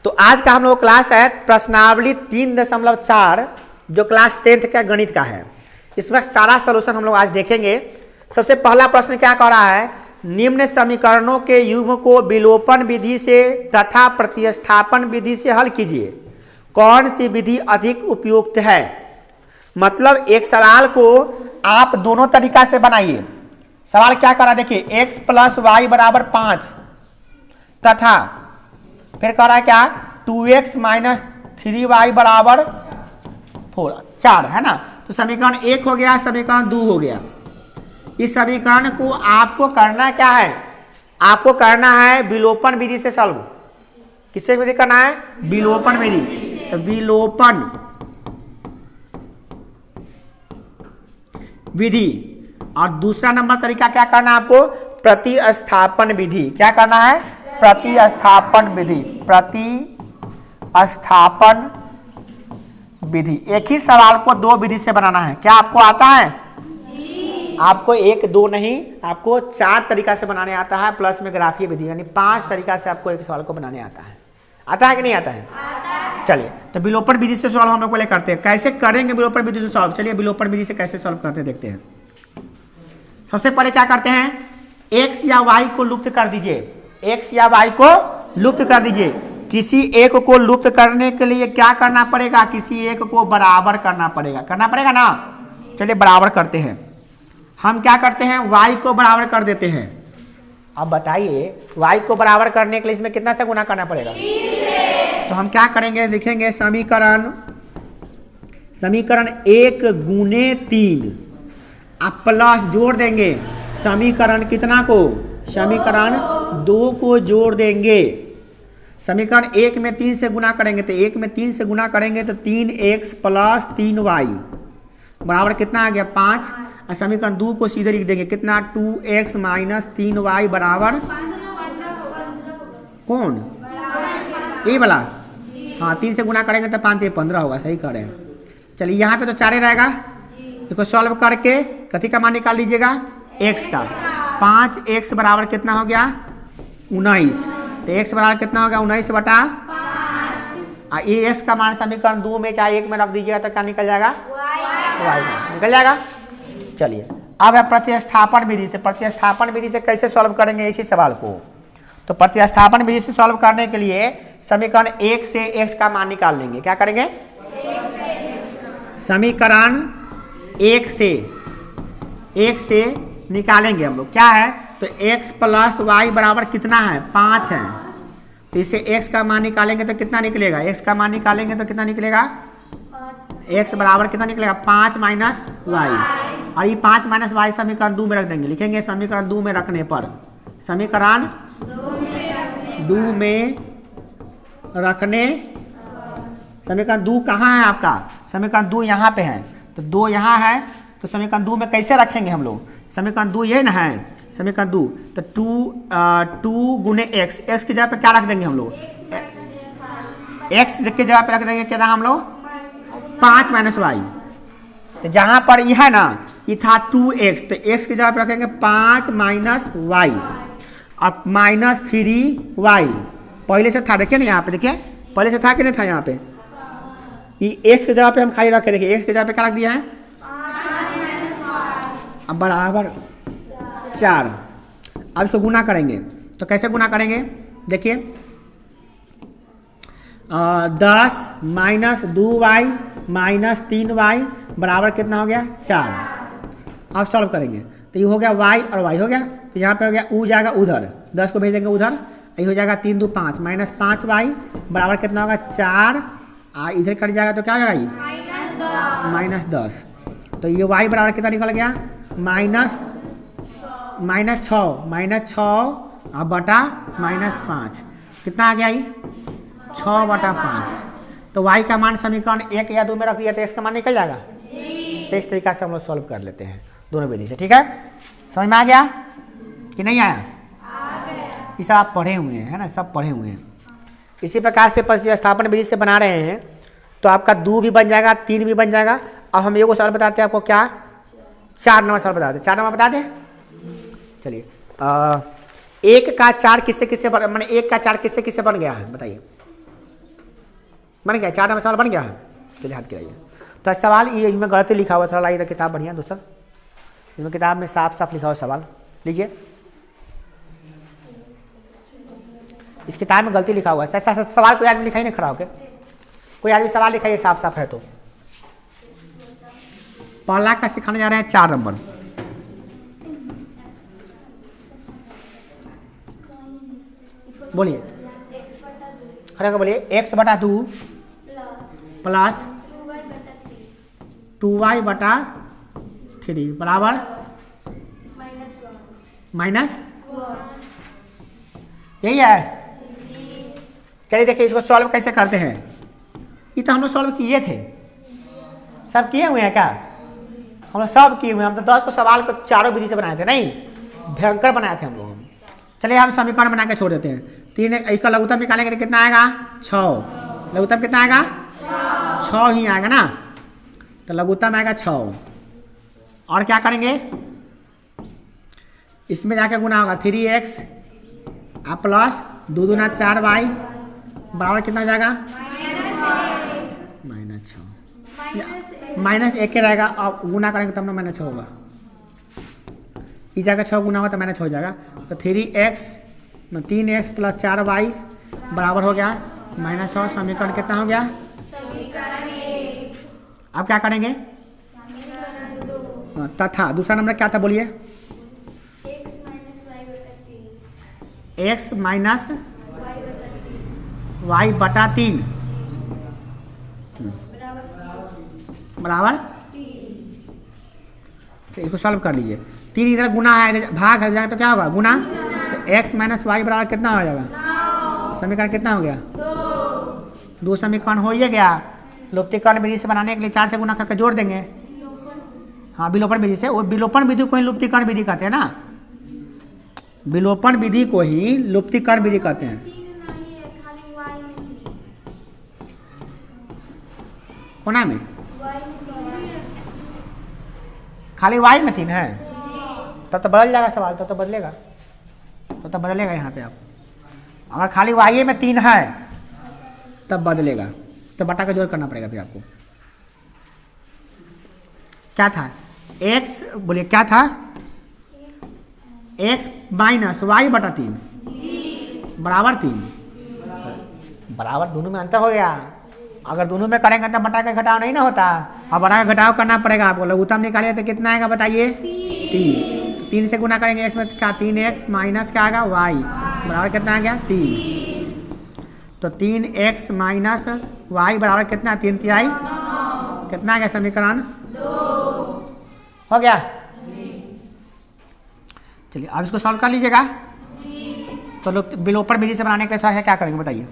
तो आज का हम लोग क्लास है प्रश्नावली 3.4 जो क्लास 10th का गणित का है। इसमें सारा सॉल्यूशन हम लोग आज देखेंगे। सबसे पहला प्रश्न क्या कह रहा है, निम्न समीकरणों के युग्म को विलोपन विधि से तथा प्रतिस्थापन विधि से हल कीजिए, कौन सी विधि अधिक उपयुक्त है। मतलब एक सवाल को आप दोनों तरीका से बनाइए। सवाल क्या कर रहा है देखिए, x + y = 5 तथा फिर कह रहा है क्या 2x - 3y = 4 है ना। तो समीकरण 1 हो गया, समीकरण 2 हो गया। इस समीकरण को आपको करना क्या है, आपको करना है विलोपन विधि से सॉल्व। किससे विधि करना है, विलोपन विधि। तो विलोपन विधि। और दूसरा नंबर तरीका क्या करना है आपको, प्रतिस्थापन विधि। क्या करना है, प्रतिस्थापन विधि। प्रतिस्थापन विधि। एक ही सवाल को दो विधि से बनाना है। क्या आपको आता है जी? आपको 1 2 नहीं, आपको 4 तरीका से बनाने आता है, प्लस में ग्राफीय विधि, यानी 5 तरीका से आपको एक सवाल को बनाने आता है। आता है कि नहीं आता है? चलिए, तो विलोपन विधि से सॉल्व हम लोग पहले करते हैं। कैसे करेंगे विलोपन विधि से सॉल्व, चलिए विलोपन विधि से कैसे सॉल्व करते हैं देखते हैं। सबसे पहले क्या करते हैं, x या y को लुप्त कर दीजिए। x या y को लुप्त कर दीजिए। किसी एक को लुप्त करने के लिए क्या करना पड़ेगा, किसी एक को बराबर करना पड़ेगा। करना पड़ेगा ना। चलिए बराबर करते हैं। हम क्या करते हैं, y को बराबर कर देते हैं। अब बताइए y को बराबर करने के लिए इसमें कितना से गुना करना पड़ेगा। तो हम क्या करेंगे, लिखेंगे समीकरण 1 × 3 आप प्लस जोड़ देंगे समीकरण कितना को, समीकरण 2 को जोड़ देंगे। समीकरण 1 में 3 से गुना करेंगे, तो 1 में 3 से गुना करेंगे तो 3x + 3y बराबर कितना आ गया 5। और समीकरण 2 को सीधे लिख देंगे कितना, 2x - 3y बराबर कौन, ये वाला। हाँ 3 से गुना करेंगे तो 5 × 15 होगा, सही कर रहे हैं। चलिए यहाँ पे तो 4 ही रहेगा। इसको सॉल्व करके कथी का मान निकाल लीजिएगा, x का। 5x बराबर कितना हो गया 19। तो x बराबर कितना हो गया 19/5। ये x का मान समीकरण 2 में चाहे 1 में रख दीजिएगा तो क्या निकल जाएगा, y निकल जाएगा। चलिए अब है प्रतिस्थापन विधि से। प्रतिस्थापन विधि से कैसे सॉल्व करेंगे इसी सवाल को। तो प्रतिस्थापन विधि से सॉल्व करने के लिए समीकरण 1 से x का मान निकाल लेंगे। क्या करेंगे, समीकरण 1 से निकालेंगे हम लोग। क्या है, तो x + y बराबर कितना है 5 है। तो इससे x का मान निकालेंगे तो कितना निकलेगा, x का मान निकालेंगे तो कितना निकलेगा, x बराबर कितना निकलेगा 5 - y। और ये 5 - y समीकरण 2 में रख देंगे। लिखेंगे समीकरण 2 में रखने पर, समीकरण 2 में रखने, समीकरण 2 कहाँ है आपका, समीकरण 2 यहाँ पे है। तो 2 यहाँ है, तो समीकरण 2 में कैसे रखेंगे हम लोग, समीकरण 2 ये ना है, समीकरण 2। तो 2 × x, x की जगह पे क्या रख देंगे हम लोग, x की जगह पे रख देंगे क्या हम लोग 5 - y। तो जहाँ पर यह है ना, ये था 2x, तो x की जगह पे रखेंगे 5 - y और -3y। पहले से था, देखिए ना यहाँ पे, देखिए पहले से था कि नहीं था। यहाँ पे ये x की जगह पे हम खाली रखे, देखिए x की जगह पे क्या रख दिया है, अब बराबर 4। अब इसको गुना करेंगे, तो कैसे गुना करेंगे देखिए, 10 - 2y - 3y बराबर कितना हो गया 4। अब सॉल्व करेंगे तो ये हो गया y और y हो गया। तो यहाँ पे हो गया u जाएगा उधर, 10 को भेज देंगे उधर, ये हो जाएगा 3 × 2 = 5 -5y बराबर कितना होगा 4। इधर कट जाएगा तो क्या हो जाएगा -10। तो ये y बराबर कितना निकल गया -6 बटा -5 कितना आ गया, 6/5। तो y का मान समीकरण 1 या 2 में रख दिया तो इसका मान निकल जाएगा। तो इस तरीका से हम लोग सॉल्व कर लेते हैं दोनों विधि से। ठीक है, समझ में आ गया कि नहीं आया, ये सब आप पढ़े हुए हैं, है ना, सब पढ़े हुए हैं। इसी प्रकार से प्रतिस्थापन विधि से बना रहे हैं तो आपका 2 भी बन जाएगा, 3 भी बन जाएगा। अब हम ये को सवाल बताते हैं आपको, क्या 4 नंबर सवाल बताते हैं। 4 नंबर बता दें, चलिए 1 का 4 किससे किससे बन, माने 1 का 4 किससे किससे बन गया है बताइए। बन गया, 4 नंबर सवाल बन गया है। चलिए हाथ गिराइए। तो सवाल ये इनमें गलती लिखा हुआ था, लाइए किताब बढ़िया दोस्तों, इसमें किताब में साफ साफ लिखा हुआ सवाल लीजिए, इस किताब में गलती लिखा हुआ है। सवाल कोई आदमी लिखा ही नहीं खड़ा होकर, कोई आदमी सवाल लिखा, ये साफ साफ है। तो पहला का सिखाने जा रहे हैं 4 नंबर। बोलिए, खड़े बोलिए, x/2 प्लस 2y/3 बराबर माइनस, यही है। चलिए देखिए इसको सॉल्व कैसे करते हैं। ये तो हम लोग सॉल्व किए थे, सब किए हुए हैं क्या? हम लोग सब किए हुए हैं। हम तो 10 को सवाल को चारों विधि से बनाए थे, नहीं भयंकर बनाए थे हम लोग। चलिए हम समीकरण बना के छोड़ देते हैं। 3 इसका लघुत्तम निकालेंगे तो कितना आएगा? 6। लघुत्तम कितना आएगा? 6 ही आएगा ना। तो लघुत्तम आएगा 6। और क्या करेंगे, इसमें जाके गुना होगा 3x प्लस 2 दूना 4y बराबर कितना हो जाएगा? -6। -1 के रहेगा, अब गुना करेंगे तब ना -6 होगा। इस जगह 6 गुना होगा तो -6 हो जाएगा। तो 3x प्लस 4y बराबर हो गया -6। समीकरण कितना हो गया? अब क्या करेंगे? तथा दूसरा नंबर क्या था बोलिए? x माइनस y/3 बराबर, इसको सॉल्व कर लीजिए। 3 इधर गुना है, भाग हो जाएगा तो क्या होगा? गुना। तो x माइनस वाई बराबर कितना हो जाएगा? समीकरण कितना हो गया? 2 समीकरण हो ही गया। लुप्तीकरण विधि से बनाने के लिए 4 से गुना करके जोड़ देंगे। हाँ, विलोपन विधि से। वो विलोपन विधि को ही लुप्तीकरण विधि कहते हैं ना, विलोपन विधि को ही लुप्तीकरण विधि कहते हैं। कोना में खाली y में 3 है, तब तो बदल जाएगा सवाल, तब तो बदलेगा, तब तो बदलेगा। यहाँ पे आप अगर खाली y में 3 है तब बदलेगा, तो बटा का जोड़ करना पड़ेगा। फिर आपको क्या था? x बोलिए क्या था? x माइनस y/3 बराबर 3 बराबर, दोनों में अंतर हो गया। अगर दोनों में करेंगे तो बटा का घटाव नहीं ना होता, अब बटा का घटाव करना पड़ेगा आपको। लघुत्तम निकालिए तो कितना आएगा बताइए? 3 से गुना करेंगे x में क्या? 3x माइनस क्या आएगा? y बराबर कितना आ गया? 3। तो 3x माइनस y बराबर कितना? 3 तिहाई कितना आ गया? समीकरण 2 हो गया। चलिए अब इसको सॉल्व कर लीजिएगा। तो लोग विलोपन विधि से बनाने के लिए क्या करेंगे बताइए?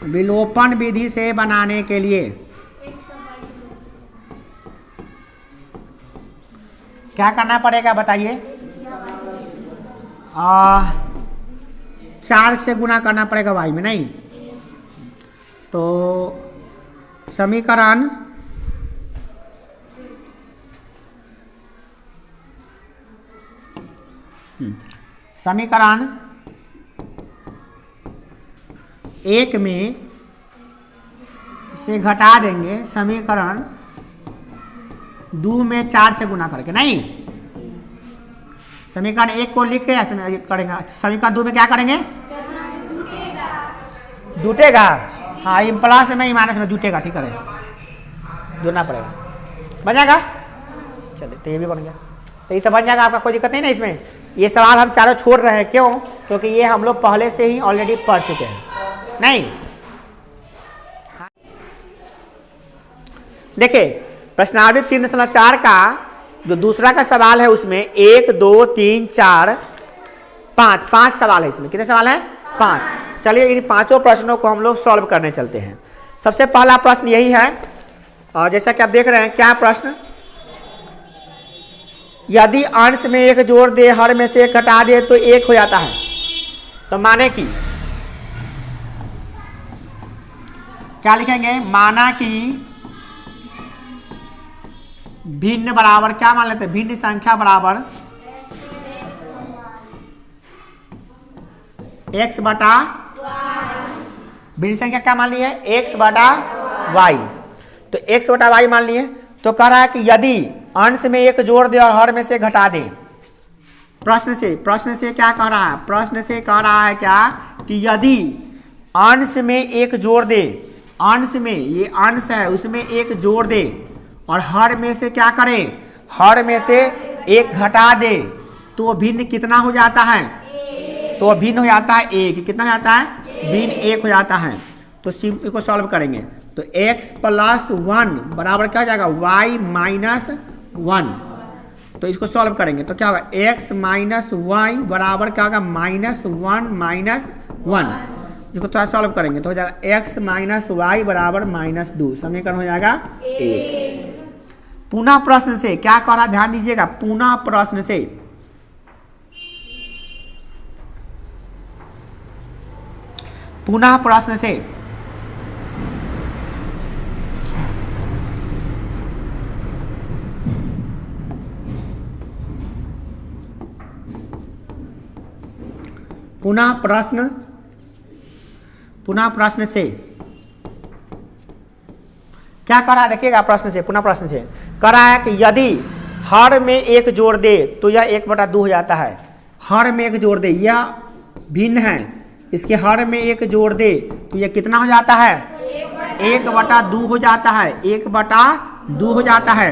विलोपन विधि से बनाने के लिए क्या करना पड़ेगा बताइए? 4 से गुना करना पड़ेगा y में, नहीं तो समीकरण समीकरण 1 में से घटा देंगे, समीकरण 2 में 4 से गुना करके, नहीं समीकरण 1 को लिख के करेंगे, समीकरण 2 में क्या करेंगे? जुटेगा। हाँ, ये प्लस में माइनस में जुटेगा, ठीक है, जुड़ना पड़ेगा, बन जाएगा। चलिए तो ये भी बन गया, तो ये तो बन जाएगा, आपका कोई दिक्कत नहीं ना इसमें। ये सवाल हम चारों छोड़ रहे हैं, क्यों? क्योंकि ये हम लोग पहले से ही ऑलरेडी पढ़ चुके हैं, नहीं। देखिए प्रश्नावली 3.4 का जो दूसरा का सवाल है उसमें 1 2 3 4 5 सवाल है। इसमें कितने सवाल है? 5। चलिए इन 5 प्रश्नों को हम लोग सॉल्व करने चलते हैं। सबसे पहला प्रश्न यही है, और जैसा कि आप देख रहे हैं, क्या प्रश्न? यदि अंश में 1 जोड़ दे, हर में से 1 घटा दे तो 1 हो जाता है। तो माने कि क्या लिखेंगे? माना कि भिन्न बराबर, क्या मान लेते हैं? भिन्न संख्या बराबर x/y भिन्न संख्या क्या मान ली है? x बटा y। तो x बटा y मान लिए। तो कह रहा है कि यदि अंश में एक जोड़ दे और हर में से घटा दे। प्रश्न से क्या कह रहा है? प्रश्न से कह रहा है क्या कि यदि अंश में एक जोड़ दे, अंश में ये अंश है उसमें एक जोड़ दे और हर में से क्या करे? हर में से एक घटा दे तो भिन्न कितना हो जाता है? तो भिन्न हो जाता है एक। कितना हो जाता है? भिन्न एक हो जाता है। तो सिंपल को सॉल्व करेंगे तो x प्लस 1 बराबर क्या हो जाएगा? y minus 1। तो इसको सॉल्व करेंगे तो क्या होगा? x माइनस वाई बराबर क्या होगा? Minus 1 minus 1। इसको थोड़ा सॉल्व करेंगे तो हो जाएगा x माइनस वाई बराबर माइनस 2। समीकरण हो जाएगा 1। पुनः प्रश्न से क्या कह रहा है? ध्यान दीजिएगा। पुनः प्रश्न से पुनः प्रश्न से पुनः प्रश्न से क्या कर रहा है? देखिएगा प्रश्न से, पुनः प्रश्न से कर रहा है कि यदि हर में एक जोड़ दे तो यह 1/2 हो जाता है। हर में एक जोड़ दे, यह भिन्न है, इसके हर में एक जोड़ दे तो यह कितना हो जाता है? 1/2 हो जाता है। 1/2 हो जाता है।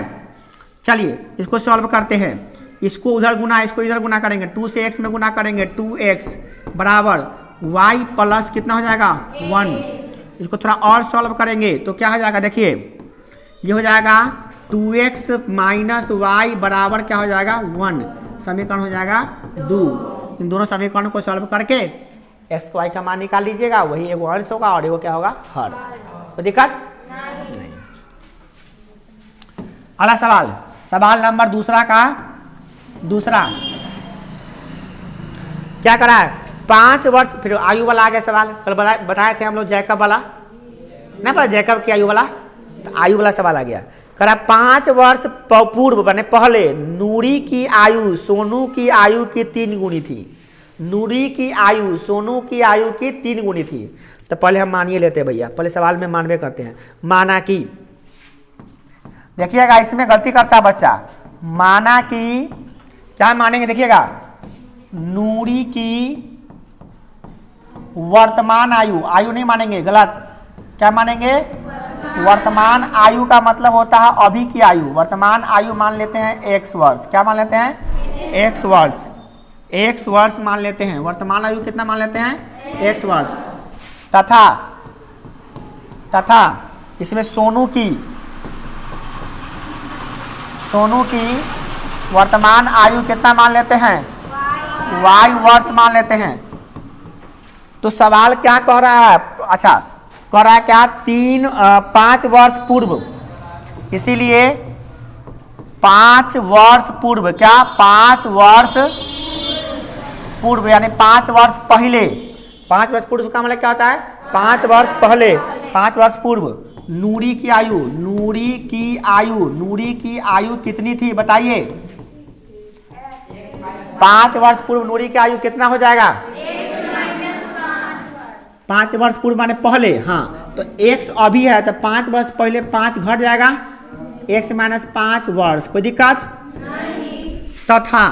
चलिए इसको सॉल्व करते हैं। इसको उधर गुना, इसको इधर गुना करेंगे। 2 से x में गुना करेंगे 2x बराबर y प्लस कितना हो जाएगा? 1। इसको थोड़ा और सॉल्व करेंगे तो क्या हो जाएगा? देखिए ये हो जाएगा 2x माइनस वाई बराबर क्या हो जाएगा? 1। समीकरण हो जाएगा 2। इन दोनों समीकरणों को सॉल्व करके x y का मान निकाल लीजिएगा। वही एगो अंश होगा और एगो क्या होगा? हर। तो दिक्कत नहीं। अगला सवाल, सवाल नंबर दूसरा क्या करा है? 5 वर्ष, फिर आयु वाला आ गया सवाल। कल बताए थे हम लोग जैकब वाला, नहीं पता जैकब की आयु वाला, तो आयु वाला सवाल आ गया। करा 5 वर्ष पूर्व बने पहले नूरी की आयु सोनू की आयु की 3 गुनी थी। नूरी की आयु सोनू की आयु की 3 गुनी थी। तो पहले हम मानिए लेते हैं भैया, पहले सवाल में मानवे करते हैं। माना कि, देखिएगा इसमें गलती करता है बच्चा। माना कि क्या मानेंगे? देखिएगा नूरी की वर्तमान आयु, आयु नहीं मानेंगे, गलत। क्या मानेंगे? वर्तमान आयु का मतलब होता है अभी की आयु। वर्तमान आयु मान लेते हैं x वर्ष। क्या मान लेते हैं? x वर्ष। x वर्ष मान लेते हैं। वर्तमान आयु कितना मान लेते हैं? x वर्ष। तथा इसमें सोनू की वर्तमान आयु कितना मान लेते हैं? y वर्ष मान लेते हैं। तो सवाल क्या कह रहा है? अच्छा कह रहा है क्या? 5 वर्ष पूर्व, इसीलिए 5 वर्ष पूर्व, क्या 5 वर्ष पूर्व यानी 5 वर्ष पहले। 5 वर्ष पूर्व का मतलब क्या होता है? 5 वर्ष पहले, 5 वर्ष पूर्व नूरी की आयु कितनी थी बताइए? 5 वर्ष पूर्व नूरी की आयु कितना हो जाएगा? 5 वर्ष पूर्व माने पहले। हाँ तो x अभी है तो 5 वर्ष पहले 5 घट जाएगा, x माइनस 5 वर्ष। कोई दिक्कत नहीं। तथा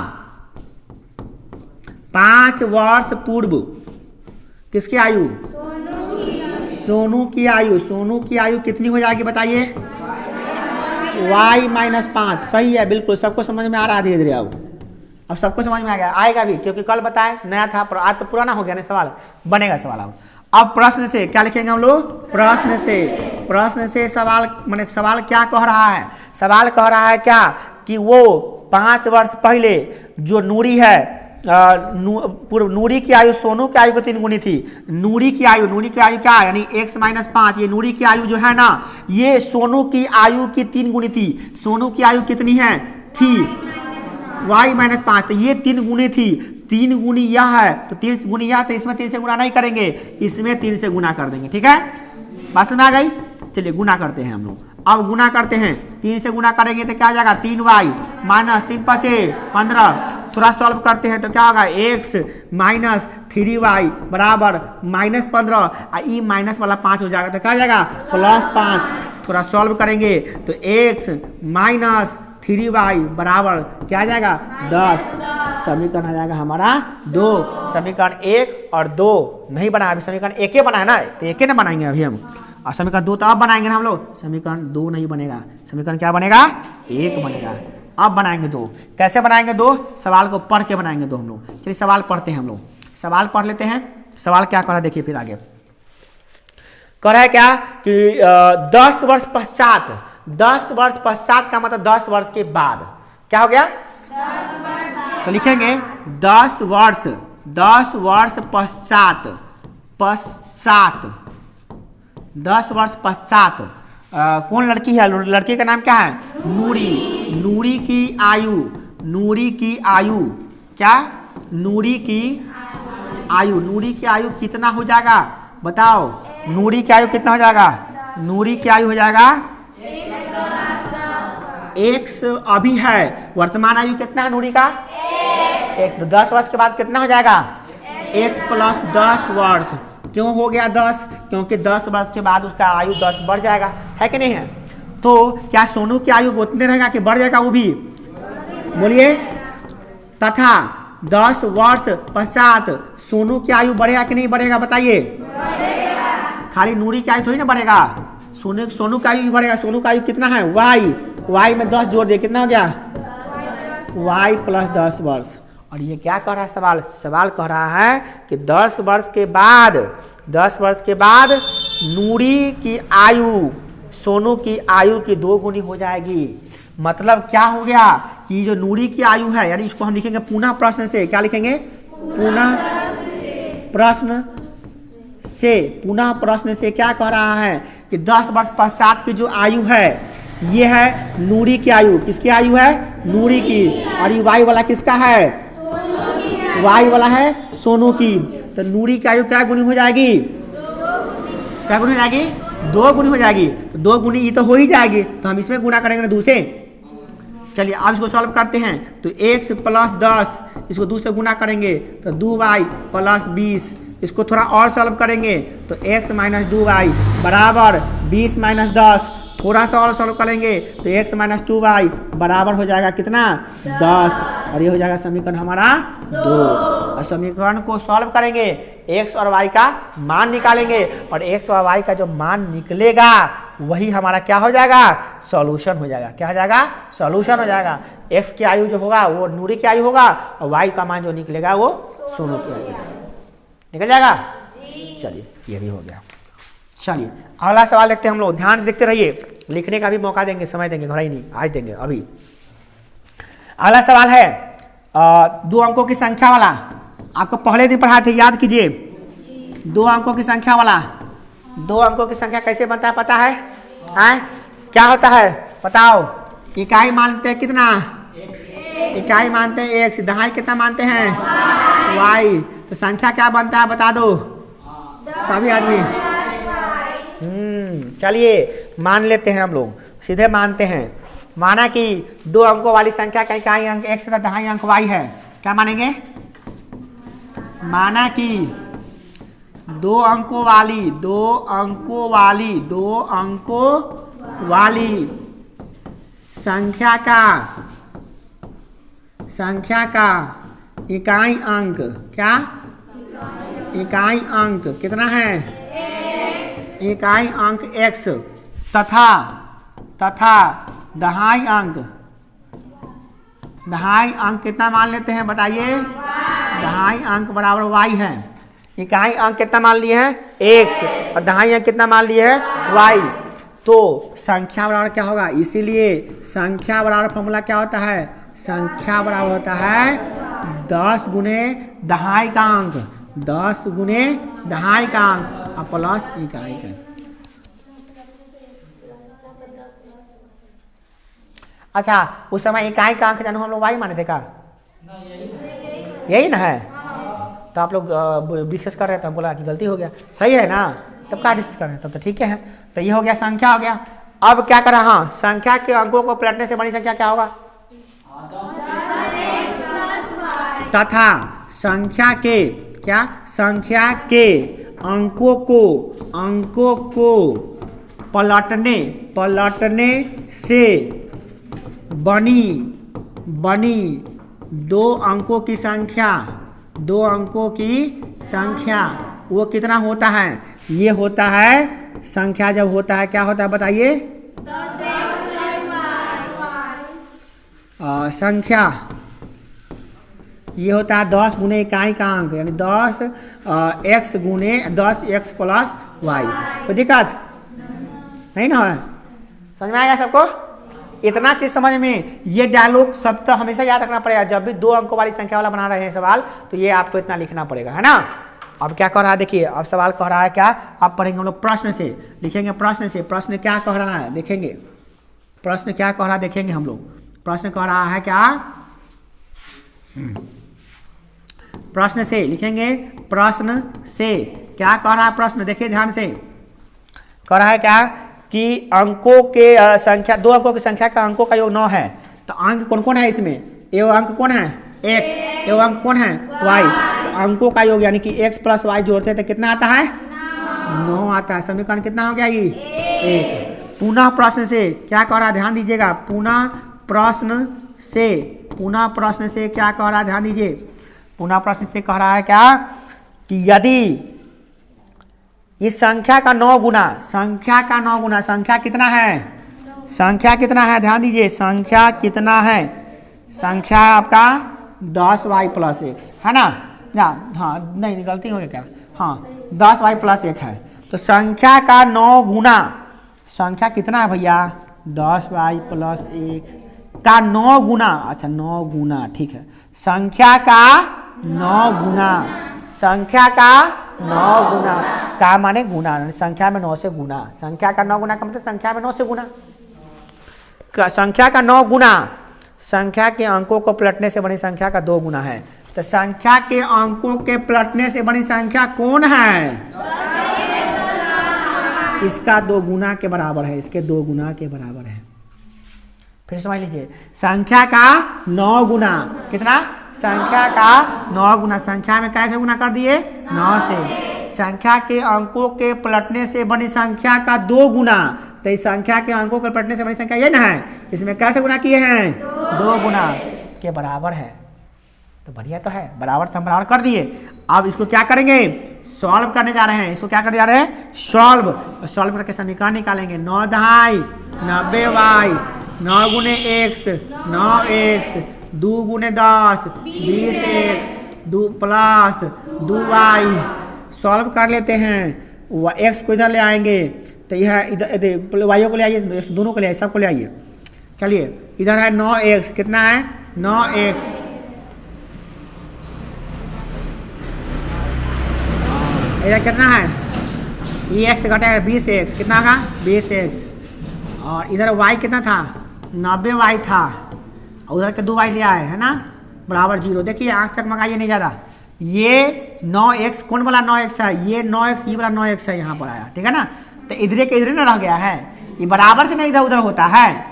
5 वर्ष पूर्व किसकी आयु? सोनू की आयु। सोनू की आयु कितनी हो जाएगी बताइए? y minus 5। सही है, बिल्कुल सबको समझ में आ रहा है धीरे धीरे। अब सबको समझ में आ गया, आएगा भी, क्योंकि कल बताए नया था, आज तो पुराना हो गया ना सवाल, बनेगा सवाल। अब प्रश्न से क्या लिखेंगे हम लोग? प्रश्न से सवाल, माने सवाल क्या कह रहा है? सवाल कह रहा है क्या कि वो 5 वर्ष पहले जो नूरी है, पूर्व नूरी की आयु सोनू की आयु को 3 गुनी थी। नूरी की आयु क्या है? यानी x माइनस 5। ये नूरी की आयु जो है ना, ये सोनू की आयु की 3 गुनी थी। सोनू की आयु कितनी है? थी y माइनस 5। तो ये 3 गुनी थी। 3 गुनी यह है तो 3 गुनी यह, तो इसमें 3 से गुना नहीं करेंगे, इसमें 3 से गुना कर देंगे। ठीक है, बात समझ में आ गई? चलिए गुना करते हैं हम लोग। अब गुना करते हैं, 3 से गुना करेंगे तो क्या आ जाएगा? 3y minus 3 × 5 = 15। थोड़ा सॉल्व करते हैं तो क्या होगा, x माइनस 3y बराबर -15 ई माइनस वाला 5 हो जाएगा तो क्या हो जाएगा +5। थोड़ा सॉल्व करेंगे तो x माइनस 3y बराबर क्या आ जाएगा 10। समीकरण आ जाएगा हमारा 2। समीकरण 1 और 2 नहीं बना, अभी समीकरण 1 बना है ना, तो 1 ना बनाएंगे अभी हम, और समीकरण 2 तो अब बनाएंगे ना हम लोग। समीकरण 2 नहीं बनेगा, समीकरण क्या बनेगा 1 बनेगा। अब बनाएंगे 2। कैसे बनाएंगे 2? सवाल को पढ़ के बनाएंगे 2 हम लोग। चलिए सवाल पढ़ते हैं हम लोग, सवाल पढ़ लेते हैं। सवाल क्या करा देखिए फिर आगे कह रहा है क्या कि 10 वर्ष पश्चात, 10 वर्ष पश्चात का मतलब 10 वर्ष के बाद क्या हो गया, तो लिखेंगे 10 वर्ष पश्चात, 10 वर्ष पश्चात कौन लड़की है, लड़की का नाम क्या है नूरी। नूरी की आयु, नूरी की आयु क्या, नूरी की आयु, नूरी की आयु कितना हो जाएगा बताओ, नूरी की आयु कितना हो जाएगा, नूरी की आयु हो जाएगा x अभी है, वर्तमान आयु कितना है नूरी का एक, तो 10 वर्ष के बाद कितना हो जाएगा x प्लस 10 वर्ष। क्यों हो गया 10? क्योंकि 10 वर्ष के बाद उसका आयु 10 बढ़ जाएगा, है कि नहीं है। तो क्या सोनू की आयु उतने रहेगा कि बढ़ जाएगा वो भी, बोलिए। तथा 10 वर्ष पश्चात सोनू की आयु बढ़ेगा कि नहीं बढ़ेगा बताइए, खाली नूरी की आयु थोड़ी ना बढ़ेगा, सोनू का आयु भी बढ़ेगा। सोनू का आयु कितना है y में 10 जोड़ दे कितना हो गया y प्लस 10 वर्ष। और ये क्या कह रहा है सवाल, सवाल कह रहा है कि 10 वर्ष के बाद, 10 वर्ष के बाद नूरी की आयु सोनू की आयु की 2 गुनी हो जाएगी। मतलब क्या हो गया कि जो नूरी की आयु है, यानी इसको हम लिखेंगे पुनः प्रश्न से, क्या लिखेंगे पुनः प्रश्न से, पुनः प्रश्न से क्या कह रहा है कि 10 वर्ष पश्चात की जो आयु है ये है नूरी की आयु, किसकी आयु है नूरी की, और ये वाई वाला किसका है, वाई वाला है सोनू की। तो नूरी की आयु क्या गुनी हो जाएगी, क्या गुनी हो जाएगी 2 गुनी हो जाएगी। तो 2 गुनी ये तो हो ही जाएगी, तो हम इसमें गुना करेंगे ना 2 से। चलिए अब इसको सॉल्व करते हैं तो x प्लस 10 इसको 2 से गुना करेंगे तो 2y प्लस 20, इसको थोड़ा और सॉल्व करेंगे तो x माइनस 2y बराबर 20 माइनस 10, थोड़ा सा और सॉल्व करेंगे तो x माइनस 2y बराबर हो जाएगा कितना 10, और ये हो जाएगा समीकरण हमारा 2। और समीकरण को सॉल्व करेंगे, x और y का मान निकालेंगे, और x और y का जो मान निकलेगा वही हमारा क्या हो जाएगा सॉल्यूशन हो जाएगा। क्या हो जाएगा सॉल्यूशन हो जाएगा। x की आयु जो होगा वो नूरी की आयु होगा, और y का मान जो निकलेगा वो सोनू की आयु निकल जाएगा। चलिए ये भी हो गया। चलिए अगला सवाल देखते हैं हम लोग, ध्यान से देखते रहिए, लिखने का भी मौका देंगे, समय देंगे, घड़ा ही नहीं आज देंगे अभी। अगला सवाल है 2 अंकों की संख्या वाला, आपको पहले दिन पढ़ाए थे याद कीजिए। 2 अंकों की संख्या वाला, 2 अंकों की संख्या कैसे बनता है पता है, क्या होता है बताओ। इकाई मानते हैं कितना, इकाई मानते हैं x, दहाई कितना मानते हैं y, तो संख्या क्या बनता है बता दो सभी आदमी। चलिए मान लेते हैं हम लोग, सीधे मानते हैं। माना कि 2 अंकों वाली संख्या का इकाई अंक x तथा दहाई अंक y है, क्या मानेंगे, माना कि 2 अंकों वाली संख्या का इकाई अंक क्या, इकाई अंक कितना है, इकाई अंक x तथा दहाई अंक कितना मान लेते हैं बताइए, दहाई अंक बराबर y है। इकाई अंक कितना मान लिए हैं x, और दहाई अंक कितना मान लिए हैं y। तो संख्या बराबर क्या होगा, इसीलिए संख्या बराबर फॉर्मूला क्या होता है, संख्या बराबर होता है 10 गुने दहाई का अंक, 10 गुने दहाई का अंक और प्लस इकाई का। अच्छा उस समय इकाई का अंक जानू हम लोग y माने थे का, यही ना है। तो आप लोग डिस्कस कर रहे थे, हम बोला कि गलती हो गया, सही है ना, तब क्या डिस्कस कर रहे हैं, तब तो ठीक है। तो ये हो गया संख्या हो गया। अब क्या करा, हाँ संख्या के अंकों को पलटने से बड़ी संख्या क्या होगा, तथा संख्या के क्या संख्या के अंकों को पलटने से बनी दो अंकों की संख्या वो कितना होता है? ये होता है संख्या जब होता है क्या होता है बताइए? संख्या ये होता है 10 गुने इकाई का अंक यानी 10 x गुने 10x प्लस वाई। कोई दिक्कत नहीं ना है? समझ में आएगा सबको? इतना चीज समझ में ये डायलॉग सब तो हमेशा याद रखना पड़ेगा। जब भी 2 अंकों वाली संख्या वाला बना रहे हैं सवाल तो ये आपको इतना लिखना पड़ेगा, है ना। अब क्या कह रहा है देखिए, अब सवाल कह रहा है क्या, आप पढ़ेंगे हम लोग प्रश्न से, लिखेंगे प्रश्न से। प्रश्न क्या कह रहा है देखेंगे, प्रश्न क्या कह रहा है देखेंगे हम लोग। प्रश्न कह रहा है क्या, प्रश्न से लिखेंगे। प्रश्न से क्या कह रहा है, प्रश्न देखिए ध्यान से। कह रहा है क्या कि अंकों के संख्या, 2 अंकों की संख्या का अंकों का योग 9 है। तो अंक कौन कौन है इसमें? एवं अंक कौन है? x, एवं अंक कौन है? y। तो अंकों का योग यानी कि x प्लस y जोड़ते हैं तो कितना आता है? 9 आता है। समीकरण कितना हो गया ये? 1। पुनः प्रश्न से क्या कह रहा है ध्यान दीजिएगा। पुनः प्रश्न से क्या कह रहा है ध्यान दीजिए। पुनः प्रश्न से कह रहा है क्या कि यदि इस संख्या का 9 गुना, संख्या कितना है? संख्या कितना है ध्यान दीजिए। संख्या कितना है? संख्या आपका 10y प्लस x है ना। हाँ नहीं गलती हो गया क्या, हाँ 10y प्लस 1 है। तो संख्या का 9 गुना, संख्या कितना है भैया? 10y प्लस 1 का 9 गुना। अच्छा 9 गुना ठीक है। संख्या का 9 गुना, संख्या का 9 गुना का माने गुना, संख्या में 9 से गुना। संख्या का 9 गुना का मतलब संख्या में 9 से गुना। संख्या का 9 गुना संख्या के अंकों को पलटने से बनी संख्या का 2 गुना है। तो संख्या के अंकों के पलटने से बनी संख्या कौन है? इसका 2 गुना के बराबर है, इसके 2 गुना के बराबर है। फिर समझ लीजिए, संख्या का 9 गुना कितना? संख्या का 9 गुना, संख्या में क्या गुना कर दिए? 9 से। संख्या के अंकों के पलटने से बनी संख्या का 2 गुना। तो इस संख्या के अंकों के पलटने से बनी संख्या ये ना है, इसमें कैसे गुना किए हैं? 2 गुना के बराबर है। तो बढ़िया तो है, बराबर तो हम बराबर कर दिए। अब इसको क्या करेंगे? सॉल्व करने जा रहे हैं। इसको क्या करने जा रहे हैं? सॉल्व करके समीकरण निकालेंगे। 9 दहाई 90y, 9 गुने x 9x, 2 गुने 10 20x, 2 प्लस 2y। सॉल्व कर लेते हैं। x को इधर ले आएंगे तो यह इधर वाइयों को ले आइए, दोनों को ले आइए, सबको ले आइए। चलिए इधर है 9x, कितना है? 9x। इधर कितना है? ये x घटा 20x, कितना का? 20x। और इधर y कितना था? 90y था। उधर के 2y ले आए है ना, बराबर 0। देखिए आंख तक मंगाइए नहीं ज़्यादा। ये 9x कौन वाला 9x है? ये 9x, ये वाला 9x है, यहाँ पर आया ठीक है ना। तो इधर के इधर ना रह गया है। ये बराबर से नहीं इधर उधर होता है,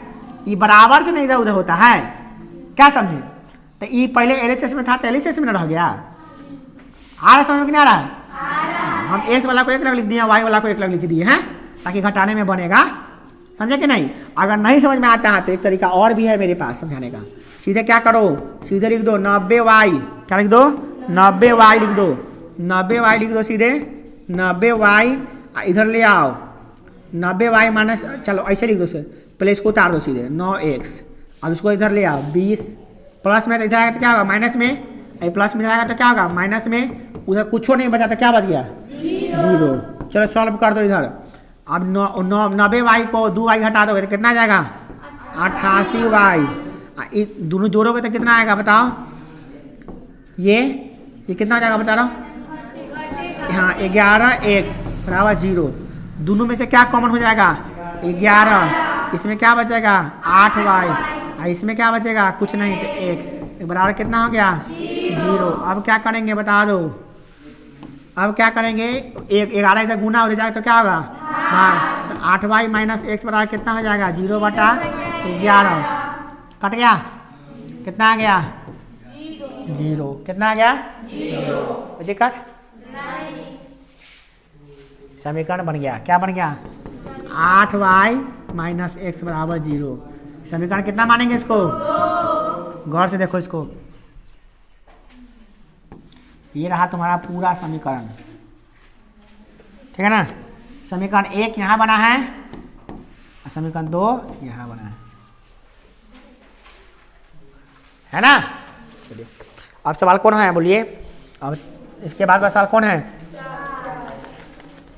ये बराबर से नहीं इधर उधर होता है, क्या समझे। तो ये पहले LHS में था तो LHS में ना रह गया। आ रहा समझ में कि नहीं आ रहा है? हम x वाला को 1 लग लिख दिए, y वाला को 1 लग लिख दिए हैं ताकि घटाने में बनेगा, समझे कि नहीं। अगर नहीं समझ में आता है तो एक तरीका और भी है मेरे पास समझाने का। सीधे क्या करो, सीधे लिख दो 90y, क्या लिख दो? 90y लिख दो, 90y लिख दो सीधे। 90y इधर ले आओ, 90y माइनस, चलो ऐसे लिख दो सर, पहले इसको उतार दो सीधे 9x। अब इसको इधर ले आओ 20, प्लस में इधर आएगा तो क्या होगा? माइनस में। प्लस में जाएगा तो क्या होगा? माइनस में। उधर कुछ नहीं बचा तो क्या बच गया? 0। चलो सॉल्व कर दो इधर। अब 90y को 2y घटा दोगे तो कितना जाएगा? 88y। दोनों जोड़ोगे तो कितना आएगा बताओ? ये कितना हो जाएगा बता रहा हूँ। हाँ 11x बराबर 0। दोनों में से क्या कॉमन हो जाएगा? 11। इसमें क्या बचेगा? 8y। इसमें क्या बचेगा? कुछ नहीं तो 1 बराबर कितना हो गया? 0। अब क्या करेंगे बता दो। अब क्या करेंगे? 11 इधर गुना हो जाएगा तो क्या होगा? तो 8y माइनस x बराबर कितना हो जाएगा? 0/11। कट गया, कितना आ गया? 0। कितना आ गया? 0। कोई दिक्कत? समीकरण बन गया। क्या बन गया? 8y माइनस एक्स बराबर 0। समीकरण कितना मानेंगे इसको? गौर से देखो इसको। ये रहा तुम्हारा पूरा समीकरण, ठीक है ना। समीकरण 1 यहाँ बना है और समीकरण 2 यहाँ बना है ना। चलिए अब सवाल कौन है बोलिए। अब इसके बाद सवाल कौन है?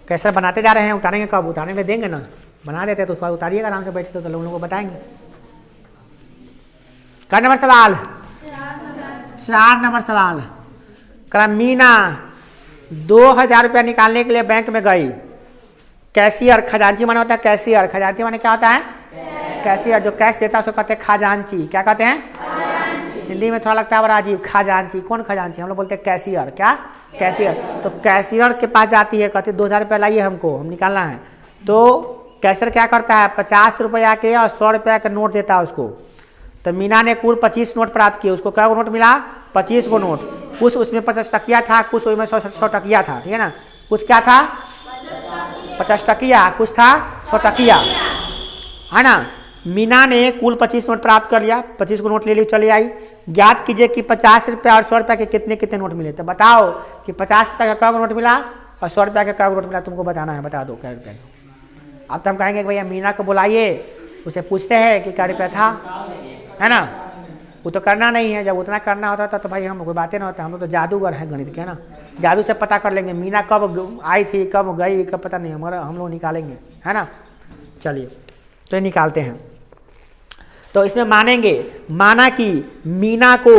कैसे बनाते जा रहे हैं? उतारेंगे कब? उतारने में देंगे ना, बना देते तो उसके बाद उतारिएगा आराम से बैठ के, तो लोगों को बताएंगे। क्या नंबर सवाल? 4 नंबर सवाल। मीना 2000 रुपया निकालने के लिए बैंक में गई। कैशियर, खजांची माने होता है कैशियर। खजांची माने क्या होता है? कैशियर। जो कैश देता है उसको कहते हैं खजांची। क्या कहते हैं? हिंदी में थोड़ा लगता है बड़ा अजीब, खजांची। कौन खजांची? हम लोग बोलते हैं कैशियर। क्या? कैशियर। तो कैशियर के पास जाती है, कहती है 2000 रुपया लाइए, हमको हम निकालना है। तो कैशियर क्या करता है? 50 रुपया के और 100 रुपया का नोट देता है उसको। तो मीना ने कुल 25 नोट प्राप्त किए। उसको क्या नोट मिला? 25 को नोट। कुछ उसमें 50 टकिया था, कुछ उसमें 100 टकिया था, ठीक है ना। कुछ क्या था? 50 टकिया, कुछ था 100 टकिया, है ना। मीना ने कुल 25 नोट प्राप्त कर लिया। 25 को नोट ले ली, चले आई। ज्ञात कीजिए कि 50 रुपया और 100 रुपया के कितने कितने नोट मिले। तो बताओ कि 50 रुपया का क्या नोट मिला और 100 रुपया का क्या नोट मिला, तुमको बताना है। बता दो क्या रुपया। अब तो हम कहेंगे कि भैया मीना को बुलाइए, उसे पूछते हैं कि क्या रुपया था, है ना। वो तो करना नहीं है। जब उतना करना होता था तो भाई हम कोई बातें ना होता। हम लोग तो जादूगर हैं गणित के, है ना। जादू से पता कर लेंगे मीना कब आई थी, कब गई, कब पता नहीं, हमारा हम लोग निकालेंगे, है ना। चलिए तो ये निकालते हैं। तो इसमें मानेंगे, माना कि मीना को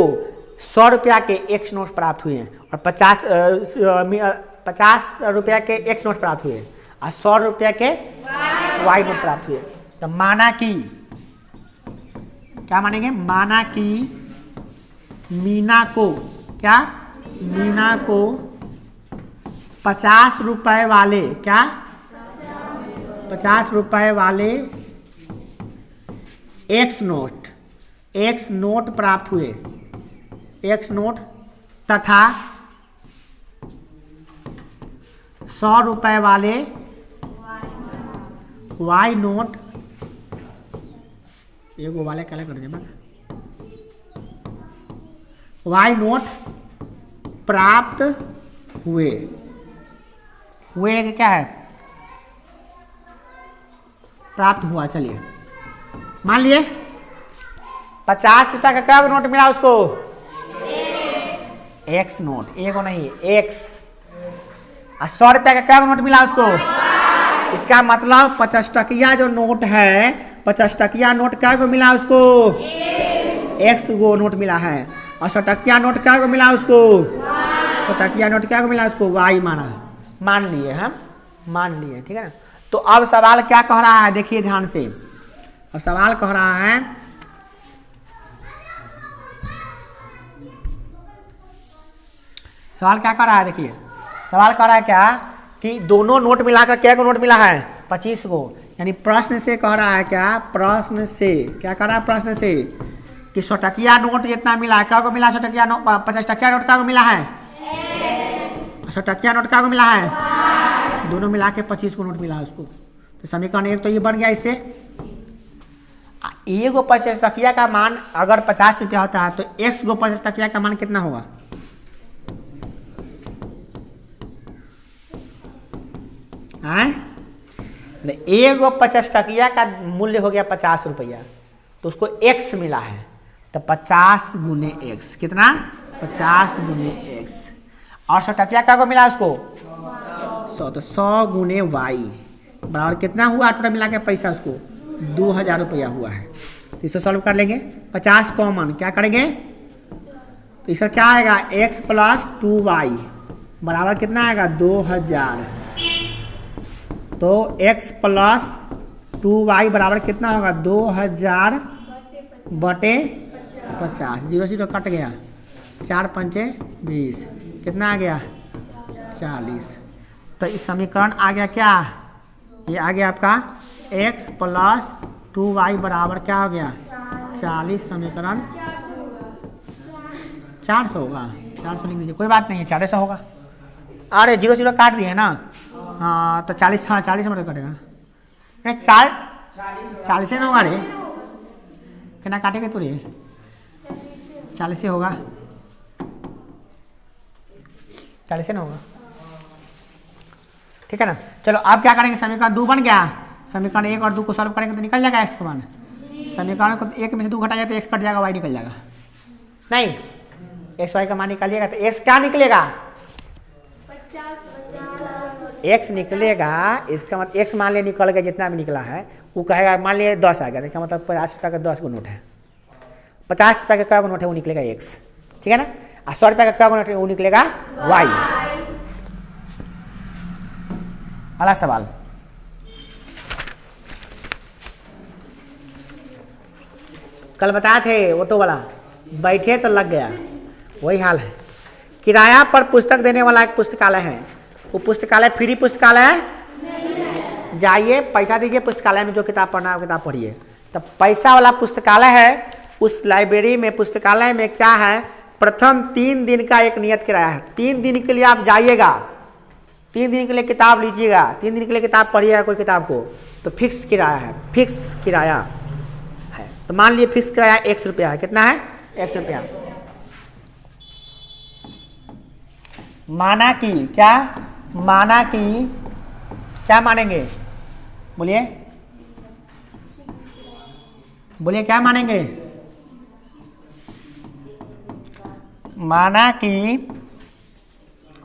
100 रुपया के एक्स नोट प्राप्त हुए हैं और 50 रुपया के एक्स नोट प्राप्त हुए और 100 रुपया के वाई नोट प्राप्त हुए। तो माना कि, क्या मानेंगे? माना कि मीना को, क्या? मीना को 50 रुपए वाले, क्या? 50 रुपए वाले एक्स नोट प्राप्त हुए। एक्स नोट तथा 100 रुपए वाले वाई नोट, एगो वाले क्या कर दे, वाई नोट प्राप्त हुए। हुए कि क्या है? प्राप्त हुआ। चलिए मान लिए 50 रुपया का क्या नोट मिला उसको? X note. एगो नहीं, एक्स। और 100 रुपया का क्या नोट मिला उसको? इसका मतलब 50 टकिया जो नोट है, 50 टकिया नोट क्या को मिला उसको? एक्स गो नोट मिला है। और 100 टकिया नोट क्या को मिला उसको? 100 टकिया नोट क्या को मिला उसको? वाई माना। मान लिए, हम मान लिए, ठीक है ना। तो अब सवाल क्या कह रहा है, देखिए ध्यान से। अब सवाल कह रहा है, सवाल क्या कह रहा है, देखिए सवाल कह रहा है क्या कि दोनों नोट मिलाकर क्या को नोट मिला है? 25 को। यानी प्रश्न से कह रहा है क्या? प्रश्न से क्या कह रहा है? प्रश्न से कि 100 टकिया नोट जितना मिला है, क्या को मिला? 100 टकिया नोट, 50 टकिया नोट क्या को मिला है? 100 टकिया नोट क्या को मिला है? दोनों मिला के 25 को नोट मिला उसको। तो समीकरण 1 तो ये बन गया। इससे एगो 50 टकिया का मान अगर 50 रुपया होता है तो एक्स गो 50 टकिया का मान कितना होगा? एगो 50 टकिया का मूल्य हो गया 50 रुपया, तो उसको एक्स मिला है। तो 50 गुने एक्स कितना? 50 गुने एक्स। और 100 टकिया का को मिला उसको? 100। तो 100 गुने वाई बराबर कितना हुआ? टोटल मिला के पैसा उसको 2000 रुपया हुआ है। तो इसको सॉल्व कर लेंगे। 50 कॉमन क्या करेंगे? तो इसका क्या आएगा? x प्लस 2y बराबर कितना आएगा? 2000। तो x प्लस 2y बराबर कितना होगा? 2000 बटे 50। 0 0 कट गया। 4 पंचे 20 कितना आ गया? 40। तो इस समीकरण आ गया क्या? ये आ गया आपका x प्लस 2y बराबर क्या हो गया? 40। समीकरण 400 होगा, 400 लिख दीजिए, कोई बात नहीं है, 400 होगा। अरे 0 0 काट दिए ना, हाँ तो 40, हाँ 40 मतलब कटेगा, 40 से ना होगा रे, कितना काटेगा तू रे, 40 से होगा, 40 से ना होगा, ठीक है ना। चलो अब क्या करेंगे, समीकरण 2 बन गया, समीकरण 1 और 2 को सॉल्व करेंगे तो निकल जाएगा x का मान। समीकरण को 1 में से 2 घटा जाए तो x कट जाएगा, y निकल जाएगा, नहीं x y का मान निकालिएगा तो x क्या निकलेगा, x निकलेगा, इसका मतलब x मान लिया निकल गया, जितना भी निकला है वो कहेगा, मान लिया 10 आ गया, इसका मतलब 50 रुपये का 10 गो नोट है, 50 रुपये का क्या नोट है वो निकलेगा x, ठीक है ना, और 100 रुपये का क्या नोट है वो निकलेगा y। अगला सवाल, कल बताए थे ऑटो वाला, बैठे तो लग गया, वही हाल है। किराया पर पुस्तक देने वाला एक पुस्तकालय है, वो पुस्तकालय फ्री पुस्तकालय है, जाइए पैसा दीजिए, पुस्तकालय में जो किताब पढ़ना है वो किताब पढ़िए। तो पैसा वाला पुस्तकालय है, उस लाइब्रेरी में पुस्तकालय में क्या है, प्रथम 3 दिन का एक नियत किराया है, 3 दिन के लिए आप जाइएगा, 3 दिन के लिए किताब लीजिएगा, 3 दिन के लिए किताब पढ़िएगा कोई किताब को, तो फिक्स किराया है, फिक्स किराया है। तो मान लीजिए फिक्स किराया 100 रुपया है, कितना है 100 रुपया। माना कि क्या, माना कि क्या मानेंगे, बोलिए बोलिए क्या मानेंगे, माना कि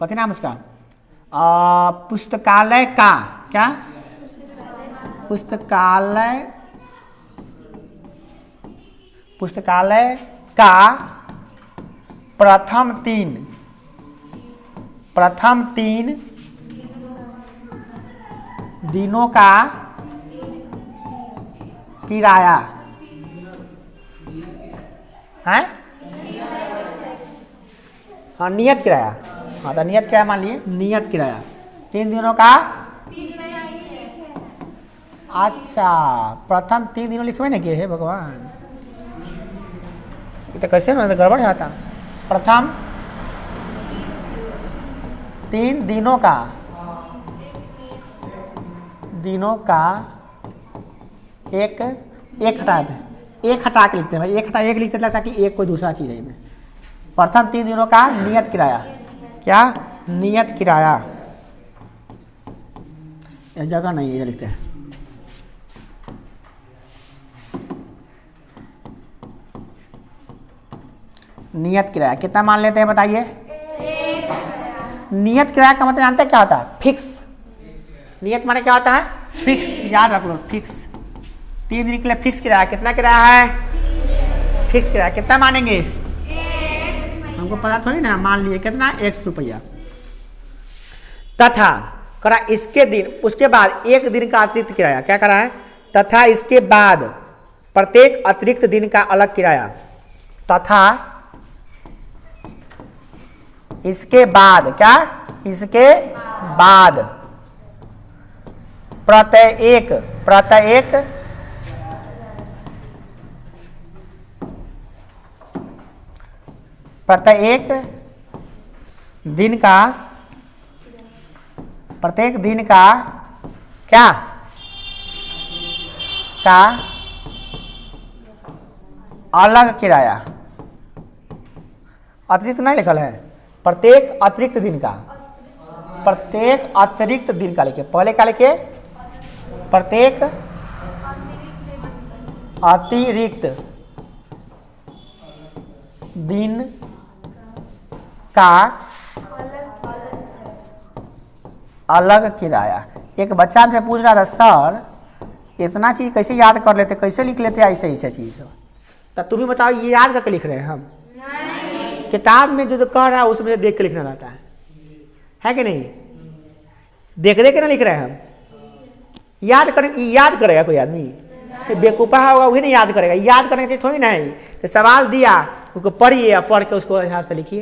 कथी नाम उसका, पुस्तकालय का क्या, पुस्तकालय का प्रथम 3 दिनों का किराया है, हाँ नियत किराया, हाँ तो नियत किराया मान लिए, नियत किराया 3 दिनों का, अच्छा प्रथम 3 दिनों लिखे हुए ना कि हे भगवान, ये तो कैसे ना गड़बड़ आता, प्रथम 3 दिनों का एक हटा के लिखते हैं भाई, एक लिखते हैं ताकि एक कोई दूसरा चीज है इसमें। प्रथम 3 दिनों का नियत किराया, क्या नियत किराया, इस जगह नहीं ये लिखते हैं, नियत किराया कितना मान लेते हैं बताइए। नियत किराया का मतलब जानते हैं क्या होता है, फिक्स। नियत माने क्या होता है, फिक्स, याद रख लो फिक्स। 3 दिन के लिए फिक्स किराया, कितना किराया है, फिक्स किराया, कितना मानेंगे, हमको पता थोड़ी ना, मान लिए कितना 100 रुपया। तथा करा इसके दिन, उसके बाद 1 दिन का अतिरिक्त किराया, क्या करा है, तथा इसके बाद प्रत्येक अतिरिक्त दिन का अलग किराया, तथा इसके बाद क्या, इसके बाद प्रत्येक दिन का, प्रत्येक दिन का क्या, का अलग किराया, अतिरिक्त नहीं लिखल है, प्रत्येक अतिरिक्त दिन का, प्रत्येक अतिरिक्त दिन का लिखे, पहले क्या लिखे, प्रत्येक अतिरिक्त दिन का अलग किराया। एक बच्चा हमसे पूछ रहा था, सर इतना चीज कैसे याद कर लेते, कैसे लिख लेते ऐसे ऐसे चीज, तो तुम ही बताओ ये याद करके लिख रहे हैं हम, किताब में जो कह रहा है उसमें देख के लिखना रहता है कि नहीं, देख देख के ना लिख रहे हैं हम, याद करेगा कोई आदमी, बेवकूफा होगा वही नहीं याद करेगा, याद करने से थोड़ी ना है। तो सवाल दिया उसको पढ़िए, पढ़ के उसको हिसाब से लिखिए।